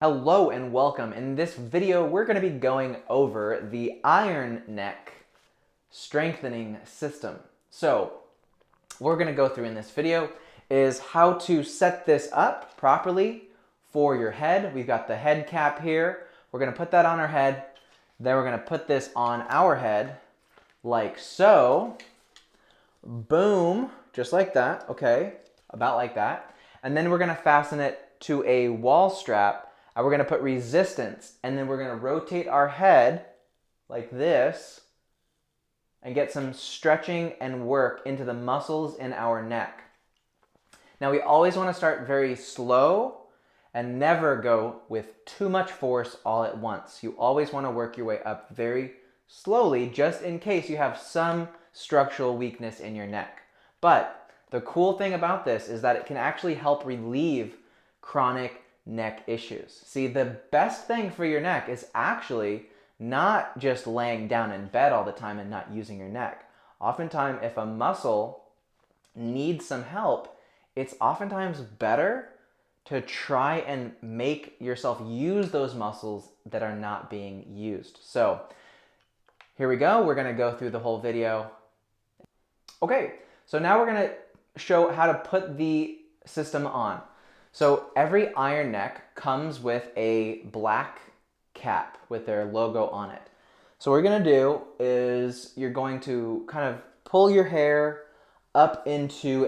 Hello and welcome. In this video, we're going to be going over the iron neck strengthening system. So, what we're going to go through in this video is how to set this up properly for your head. We've got the head cap here. We're going to put that on our head. Then we're going to put this on our head like so. Boom, just like that, okay? About like that. And then we're going to fasten it to a wall strap. And we're going to put resistance, and then we're going to rotate our head like this and get some stretching and work into the muscles in our neck. Now we always want to start very slow and never go with too much force all at once. You always want to work your way up very slowly, just in case you have some structural weakness in your neck. But the cool thing about this is that it can actually help relieve chronic neck issues. See, the best thing for your neck is actually not just laying down in bed all the time and not using your neck. Oftentimes, if a muscle needs some help, it's oftentimes better to try and make yourself use those muscles that are not being used. So here we go. We're going to go through the whole video. Okay, so now we're going to show how to put the system on. So every iron neck comes with a black cap with their logo on it. So what you're going to do is you're going to kind of pull your hair up into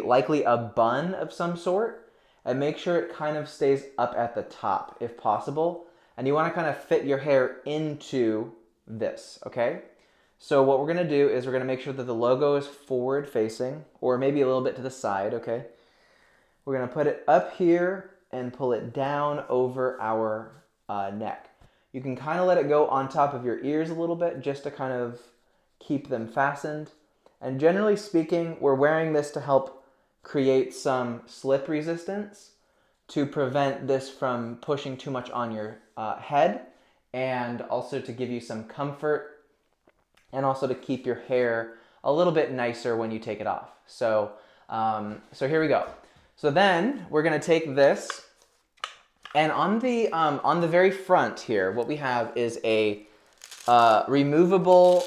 likely a bun of some sort, and make sure it kind of stays up at the top if possible. And you want to kind of fit your hair into this, okay? So what we're going to do is we're going to make sure that the logo is forward facing, or maybe a little bit to the side, okay? We're going to put it up here and pull it down over our neck. You can kind of let it go on top of your ears a little bit just to kind of keep them fastened. And generally speaking, we're wearing this to help create some slip resistance to prevent this from pushing too much on your head, and also to give you some comfort, and also to keep your hair a little bit nicer when you take it off. So here we go. So then we're going to take this, and on the very front here, what we have is a removable,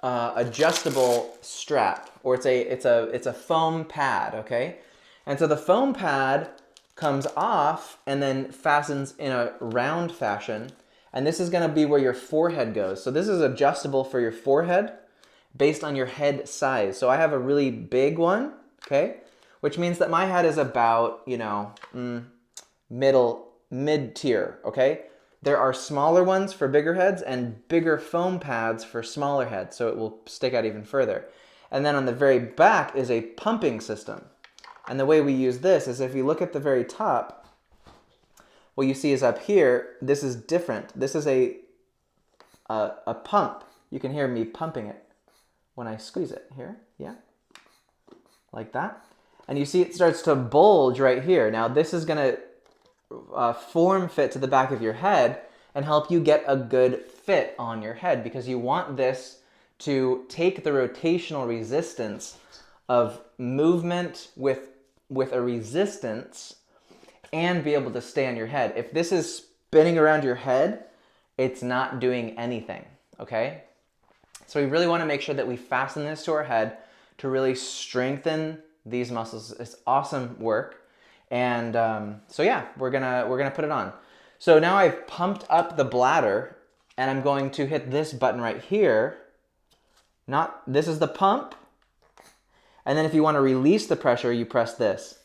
adjustable strap, or it's a foam pad, okay? And so the foam pad comes off and then fastens in a round fashion, and this is going to be where your forehead goes. So this is adjustable for your forehead based on your head size. So I have a really big one, okay? Which means that my head is about, mid-tier, okay? There are smaller ones for bigger heads and bigger foam pads for smaller heads, so it will stick out even further. And then on the very back is a pumping system. And the way we use this is if you look at the very top, what you see is up here, this is different. This is a pump. You can hear me pumping it when I squeeze it here, yeah? Like that. And you see it starts to bulge right here. Now this is going to form fit to the back of your head and help you get a good fit on your head, because you want this to take the rotational resistance of movement with a resistance and be able to stay on your head. If this is spinning around your head, it's not doing anything, okay? So we really want to make sure that we fasten this to our head to really strengthen these muscles. It's awesome work. And so yeah, we're gonna put it on. So now I've pumped up the bladder, and I'm going to hit this button right here. This is the pump. And then if you want to release the pressure, you press this.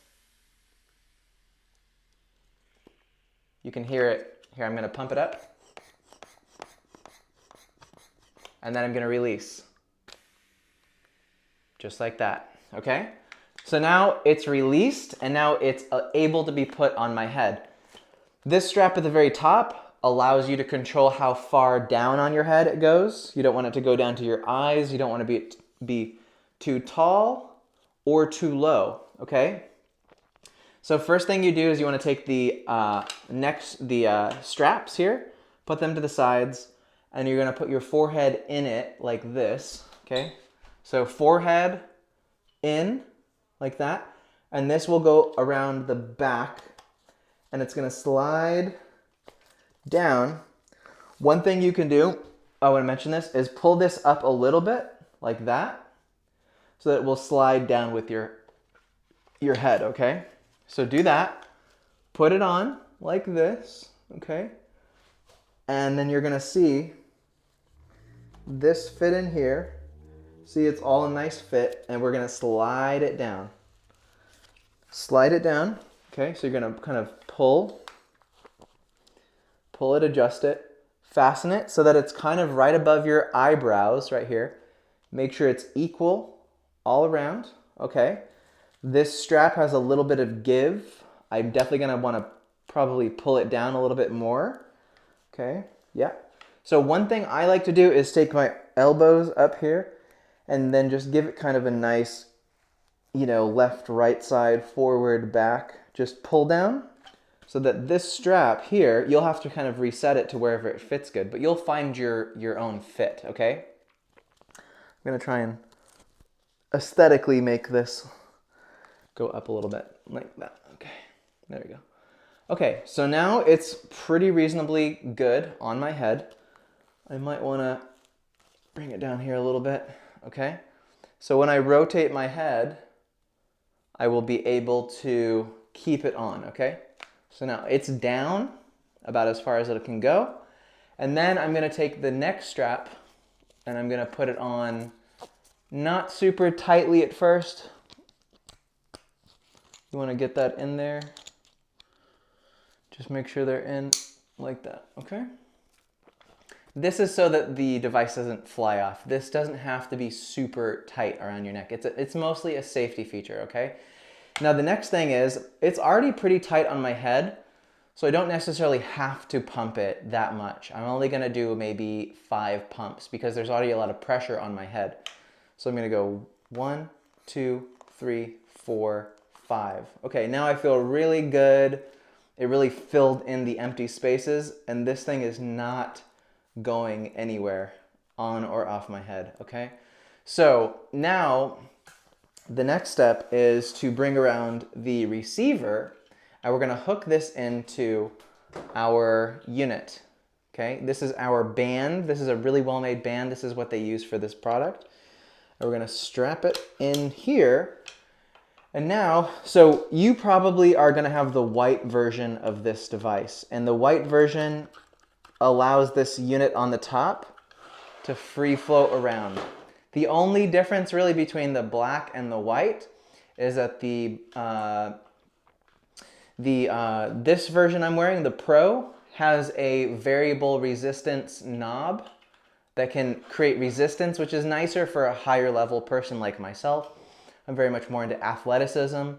You can hear it. Here, I'm gonna pump it up. And then I'm gonna release. Just like that, okay? So now it's released, and now it's able to be put on my head. This strap at the very top allows you to control how far down on your head it goes. You don't want it to go down to your eyes. You don't want to be too tall or too low, okay? So first thing you do is you want to take the straps here, put them to the sides, and you're going to put your forehead in it like this, okay? So forehead in, like that, and this will go around the back and it's gonna slide down. One thing you can do, I want to mention this, is pull this up a little bit like that so that it will slide down with your head, okay? So do that. Put it on like this, okay? And then you're gonna see this fit in here. See, it's all a nice fit, and we're gonna slide it down. Slide it down, okay? So you're gonna kind of pull it, adjust it, fasten it so that it's kind of right above your eyebrows right here. Make sure it's equal all around, okay? This strap has a little bit of give. I'm definitely gonna wanna probably pull it down a little bit more, okay? Yeah. So one thing I like to do is take my elbows up here and then just give it kind of a nice, you know, left, right side, forward, back. Just pull down so that this strap here, you'll have to kind of reset it to wherever it fits good, but you'll find your own fit, okay? I'm gonna try and aesthetically make this go up a little bit like that. Okay, there we go. Okay, so now it's pretty reasonably good on my head. I might wanna bring it down here a little bit, okay? So when I rotate my head, I will be able to keep it on, okay? So now it's down about as far as it can go. And then I'm gonna take the neck strap and I'm gonna put it on not super tightly at first. You wanna get that in there. Just make sure they're in like that, okay? This is so that the device doesn't fly off. This doesn't have to be super tight around your neck. It's mostly a safety feature, okay? Now the next thing is, it's already pretty tight on my head, so I don't necessarily have to pump it that much. I'm only gonna do maybe 5 pumps because there's already a lot of pressure on my head. So I'm gonna go 1, 2, 3, 4, 5. Okay, now I feel really good. It really filled in the empty spaces, and this thing is not going anywhere on or off my head, okay? So now the next step is to bring around the receiver, and we're gonna hook this into our unit, okay? This is our band. This is a really well-made band. This is what they use for this product. And we're gonna strap it in here. And now, so you probably are gonna have the white version of this device, and the white version allows this unit on the top to free float around. The only difference really between the black and the white is that this version I'm wearing, the Pro, has a variable resistance knob that can create resistance, which is nicer for a higher level person like myself. I'm very much more into athleticism.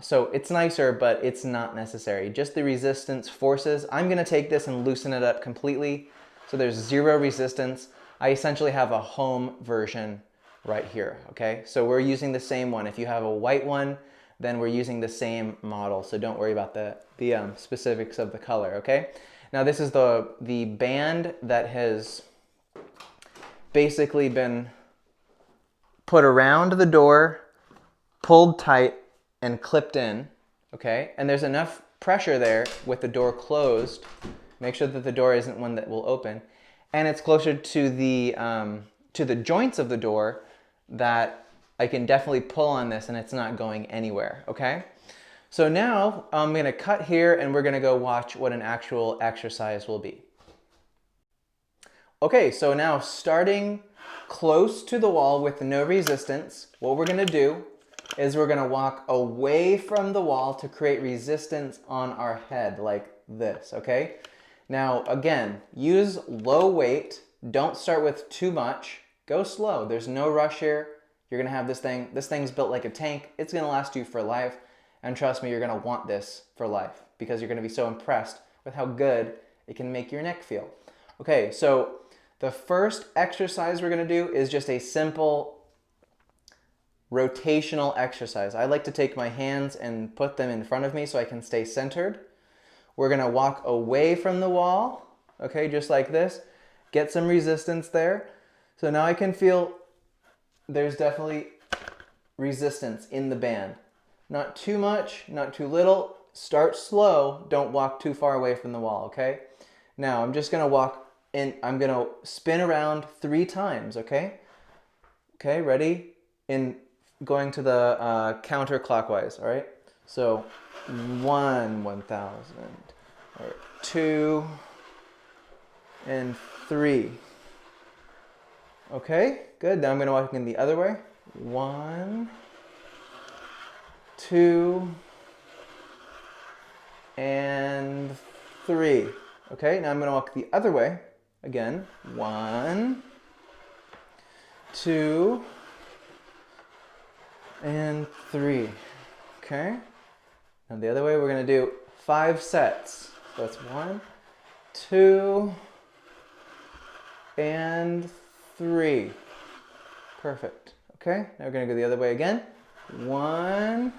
So it's nicer, but it's not necessary. Just the resistance forces. I'm gonna take this and loosen it up completely. So there's 0 resistance. I essentially have a home version right here, okay? So we're using the same one. If you have a white one, then we're using the same model. So don't worry about the specifics of the color, okay? Now this is the band that has basically been put around the door, pulled tight, and clipped in, okay? And there's enough pressure there with the door closed. Make sure that the door isn't one that will open. And it's closer to the joints of the door that I can definitely pull on this and it's not going anywhere, okay? So now I'm gonna cut here and we're gonna go watch what an actual exercise will be. Okay, so now starting close to the wall with no resistance, what we're gonna do is we're gonna walk away from the wall to create resistance on our head like this, okay? Now, again, use low weight. Don't start with too much. Go slow. There's no rush here. You're gonna have this thing. This thing's built like a tank. It's gonna last you for life. And trust me, you're gonna want this for life because you're gonna be so impressed with how good it can make your neck feel. Okay, so the first exercise we're gonna do is just a simple rotational exercise. I like to take my hands and put them in front of me so I can stay centered. We're gonna walk away from the wall, okay, just like this. Get some resistance there. So now I can feel there's definitely resistance in the band. Not too much, not too little. start slow. Don't walk too far away from the wall, okay? Now, I'm just going to walk in. I'm going to spin around 3 times, okay? Okay, ready? In going to the counterclockwise, all right? So 1,000, or 2, and 3. Okay, good. Now I'm going to walk in the other way. 1, 2, and 3. Okay, now I'm going to walk the other way. Again, 1, 2, and 3. Okay, now the other way, we're going to do 5 sets. So that's 1, 2, and 3. Perfect. Okay, now we're going to go the other way again. 1,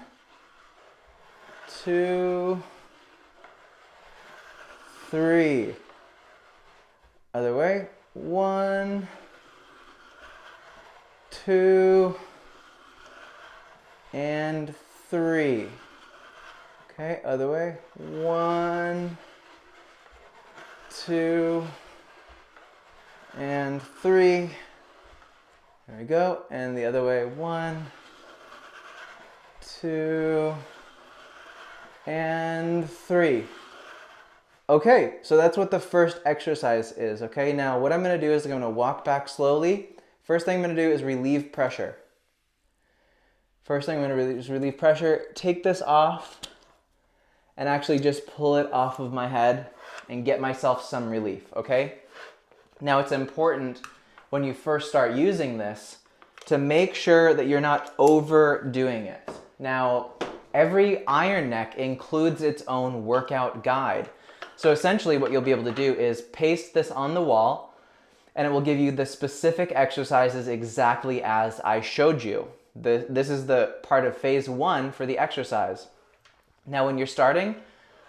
2, 3. Other way. 1, 2, and 3. Okay, other way. 1, 2, and 3. There we go. And the other way. 1, 2, and 3. Okay, so that's what the first exercise is, okay? Now, what I'm going to do is I'm going to walk back slowly. First thing I'm going to do is relieve pressure. First thing I'm going to do is relieve pressure. Take this off and actually just pull it off of my head and get myself some relief, okay? Now, it's important when you first start using this to make sure that you're not overdoing it. Now, every iron neck includes its own workout guide. So essentially what you'll be able to do is paste this on the wall, and it will give you the specific exercises exactly as I showed you. This is the part of phase 1 for the exercise. Now when you're starting,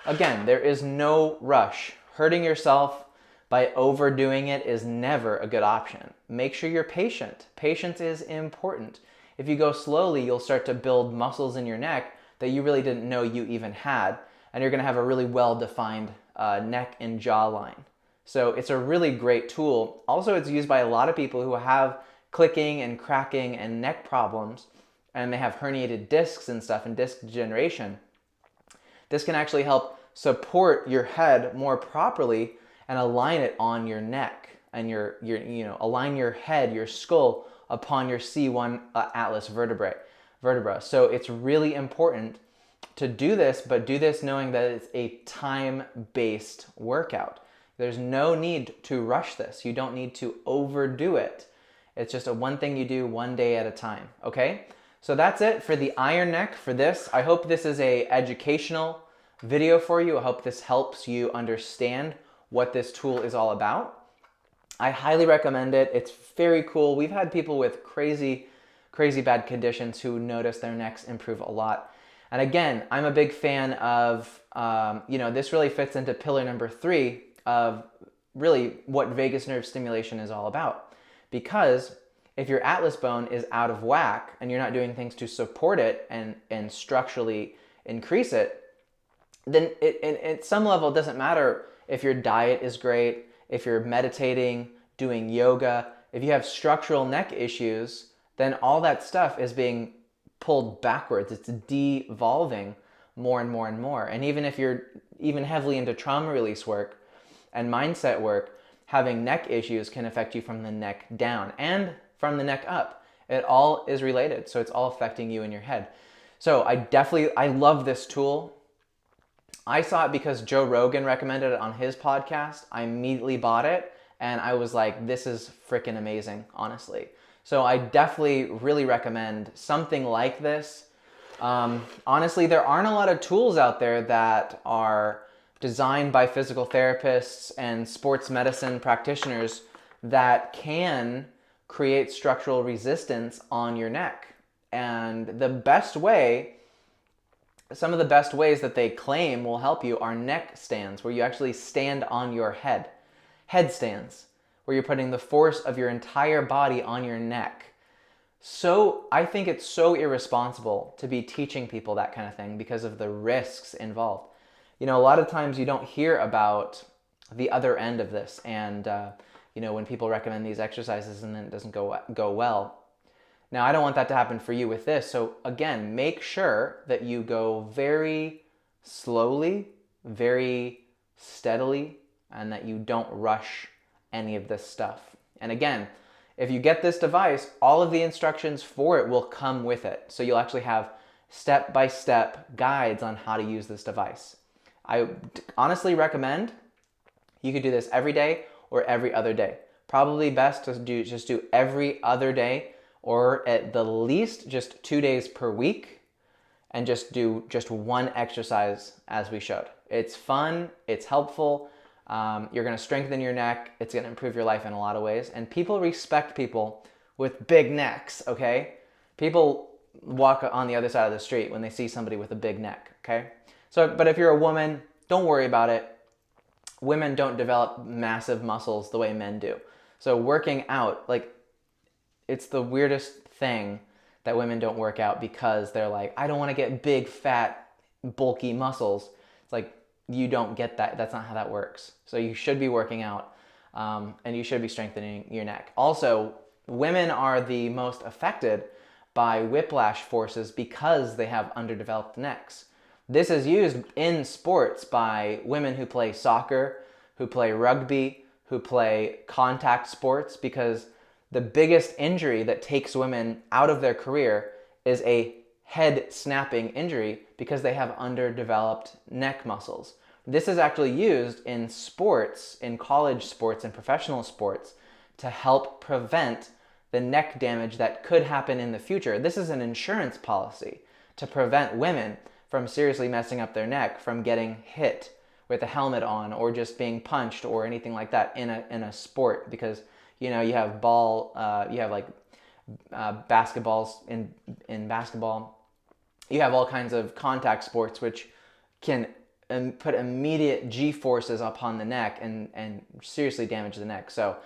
again, there is no rush. Hurting yourself by overdoing it is never a good option. Make sure you're patient. Patience is important. If you go slowly, you'll start to build muscles in your neck that you really didn't know you even had, and you're going to have a really well-defined neck and jawline. So it's a really great tool. Also, it's used by a lot of people who have clicking and cracking and neck problems, and they have herniated discs and stuff and disc degeneration. This can actually help support your head more properly and align it on your neck and align your head, your skull upon your C1 atlas vertebra. So it's really important to do this, but do this knowing that it's a time-based workout. There's no need to rush this. You don't need to overdo it. It's just one thing you do one day at a time, okay? So that's it for the iron neck for this. I hope this is an educational video for you. I hope this helps you understand what this tool is all about. I highly recommend it. It's very cool. We've had people with crazy bad conditions who notice their necks improve a lot. And again, I'm a big fan of, this really fits into pillar number 3 of really what vagus nerve stimulation is all about. Because if your atlas bone is out of whack and you're not doing things to support it and structurally increase it, then at some level it doesn't matter if your diet is great, if you're meditating, doing yoga. If you have structural neck issues, then all that stuff is being pulled backwards. It's devolving more and more and more. And even if you're heavily into trauma release work and mindset work, having neck issues can affect you from the neck down and from the neck up. It all is related, so it's all affecting you in your head. So I love this tool. I saw it because Joe Rogan recommended it on his podcast. I immediately bought it, and I was like, this is freaking amazing, honestly. So I definitely really recommend something like this. Honestly, there aren't a lot of tools out there that are designed by physical therapists and sports medicine practitioners that can create structural resistance on your neck. And some of the best ways that they claim will help you are neck stands, where you actually stand on your head. Headstands, where you're putting the force of your entire body on your neck. So I think it's so irresponsible to be teaching people that kind of thing because of the risks involved. You know, a lot of times you don't hear about the other end of this, and you know, when people recommend these exercises and then it doesn't go well. Now, I don't want that to happen for you with this. So again, make sure that you go very slowly, very steadily, and that you don't rush any of this stuff. And again, if you get this device, all of the instructions for it will come with it. So you'll actually have step-by-step guides on how to use this device. I honestly recommend you could do this every day or every other day. Probably best to just do every other day, or at the least just 2 days per week, and just do just one exercise as we showed. It's fun, it's helpful, you're gonna strengthen your neck, it's gonna improve your life in a lot of ways, and people respect people with big necks, okay? People walk on the other side of the street when they see somebody with a big neck, okay? So, but if you're a woman, don't worry about it. Women don't develop massive muscles the way men do. So working out, like, it's the weirdest thing that women don't work out because they're like, I don't want to get big, fat, bulky muscles. It's like, you don't get that. That's not how that works. So you should be working out, and you should be strengthening your neck. Also, women are the most affected by whiplash forces because they have underdeveloped necks. This is used in sports by women who play soccer, who play rugby, who play contact sports, because the biggest injury that takes women out of their career is a head snapping injury because they have underdeveloped neck muscles. This is actually used in sports, in college sports and professional sports, to help prevent the neck damage that could happen in the future. This is an insurance policy to prevent women from seriously messing up their neck, from getting hit with a helmet on or just being punched or anything like that in a sport, because you know you have basketballs in basketball. You have all kinds of contact sports which can put immediate G-forces upon the neck and seriously damage the neck. So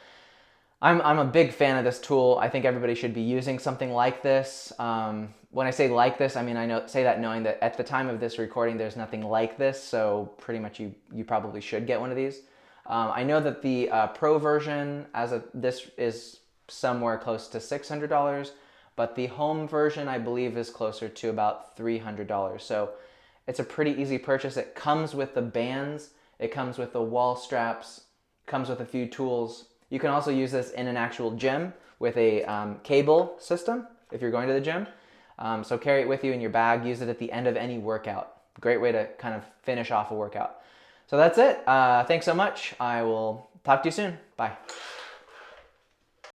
I'm a big fan of this tool. I think everybody should be using something like this. When I say like this, I mean say that knowing that at the time of this recording, there's nothing like this. So pretty much you probably should get one of these. I know that the Pro version this is somewhere close to $600, but the home version I believe is closer to about $300. So it's a pretty easy purchase. It comes with the bands, it comes with the wall straps, comes with a few tools. You can also use this in an actual gym with a cable system if you're going to the gym. So carry it with you in your bag, use it at the end of any workout. Great way to kind of finish off a workout. So that's it. Thanks so much. I will talk to you soon. Bye.